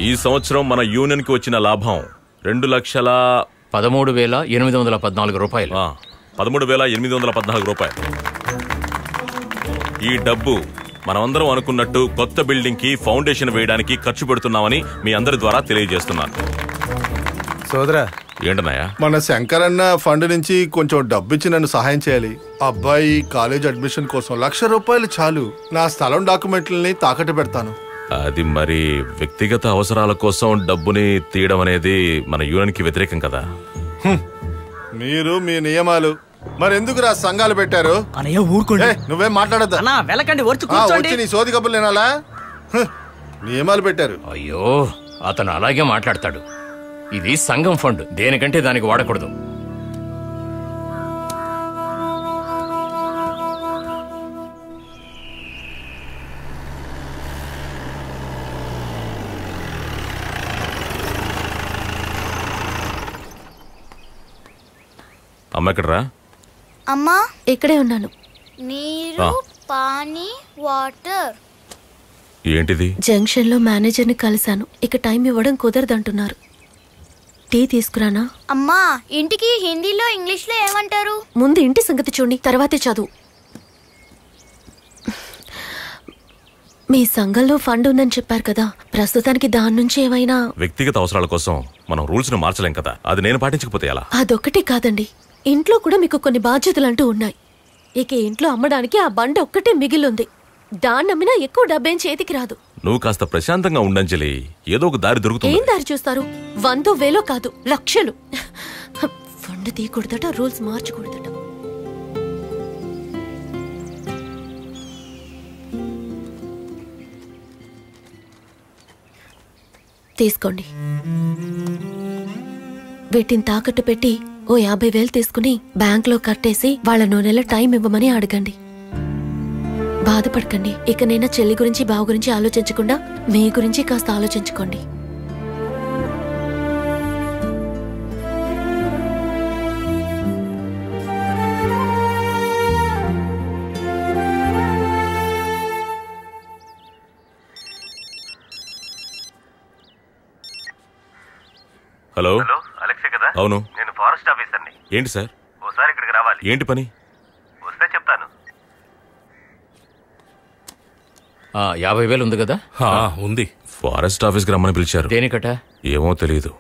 ఈ సంవత్సరం మన యూనియన్ కి వచ్చిన లాభం 2,13,814 రూపాయలు. 13,814 రూపాయలు. ఈ డబ్బు మనమందరం అనుకున్నట్టు కొత్త బిల్డింగ్ కి ఫౌండేషన్ వేయడానికి ఖర్చు పెడుతున్నామని మీ అందరి ద్వారా తెలియజేస్తున్నాను. సోదరా, ఏంటన్నాయా? మన శంకర్ అన్న ఫండ్ నుంచి కొంచెం డబ్బిచ్చి నన్ను సహాయం చేయాలి. అబ్బాయి కాలేజ్ అడ్మిషన్ కోసం 1,00,000 రూపాయలు చాలు. నా స్థలం డాక్యుమెంట్లని తాకట్టు పెడతాను. అది మరి వ్యక్తిగత అవసరాల కోసం డబ్బుని తీయడం అనేది మన యూనియన్ కి వ్యతిరేకం కదా. మీరు మీ నియమాలు మరెందుకురా సంఘాలు పెట్టారు? నువ్వేం మాట్లాడద్దా? వచ్చి నీ సోది కబుర్లు వినాలా? నియమాలు పెట్టారు. అయ్యో, అతను అలాగే మాట్లాడతాడు. ఇది సంఘం ఫండ్, దేనికంటే దానికి వాడకూడదు. అమ్మ ఎక్కడరా? అమ్మా ఇక్కడే ఉన్నాను. నీరు, పానీ, వాటర్. ఏంటిది? జంక్షన్ లో మేనేజర్ ని కలిశాను. ఇక టైం ఇవ్వడం కుదరదంటున్నారు. టీ తీసుకురానా? అమ్మా, ఇంటికి హిందీలో ఇంగ్లీష్ లో ఏమంటారు? ముందు ఇంటి సంగతి చూడండి, తర్వాతే చదువు. మీ సంఘంలో ఫండ్ ఉందని చెప్పారు కదా, ప్రస్తుతానికి దాని నుంచి ఏమైనా? వ్యక్తిగత అవసరాల కోసం మనం రూల్స్ ను మార్చలేం కదా. అది నేను పాటించకపోతే ఎలా? అదొక్కటే కాదండి, ఇంట్లో కూడా మీకు కొన్ని బాధ్యతలంటూ ఉన్నాయి. ఇక ఇంట్లో అమ్మడానికి ఆ బండ ఒక్కటే మిగిలింది. దాన్ని అమ్మినా ఎక్కువ డబ్బేం చేతికి రాదు. నువ్వు కాస్త ప్రశాంతంగా ఉండంజలి. ఏదో ఒక దారి దొరుకుతుంది. ఏం దారి చూస్తారు? 100,000 కాదు, లక్షలు. ఫండ్ తీయకూడదట, రూల్స్ మార్చకూడదట. తీసుకోండి. వీటిని తాకట్టు పెట్టి ఓ 50,000 తీసుకుని బ్యాంకులో కట్టేసి వాళ్ళ 9 నెలల టైం ఇవ్వమని అడగండి. బాధపడకండి. ఇకనైనా చెల్లి గురించి బావ గురించి ఆలోచించకుండా మీ గురించి కాస్త ఆలోచించుకోండి. హలో, అలెక్సే కదా? అవును, నేను ఫారెస్ట్ ఆఫీసర్ని. ఏంటి సార్? ఓసారి ఇక్కడికి రావాలి. ఏంటి పని? వస్తే చెప్తాను. 50,000 ఉంది కదా? ఉంది. ఫారెస్ట్ ఆఫీస్కి రమ్మని పిలిచారు. దేనికట? ఏమో తెలియదు.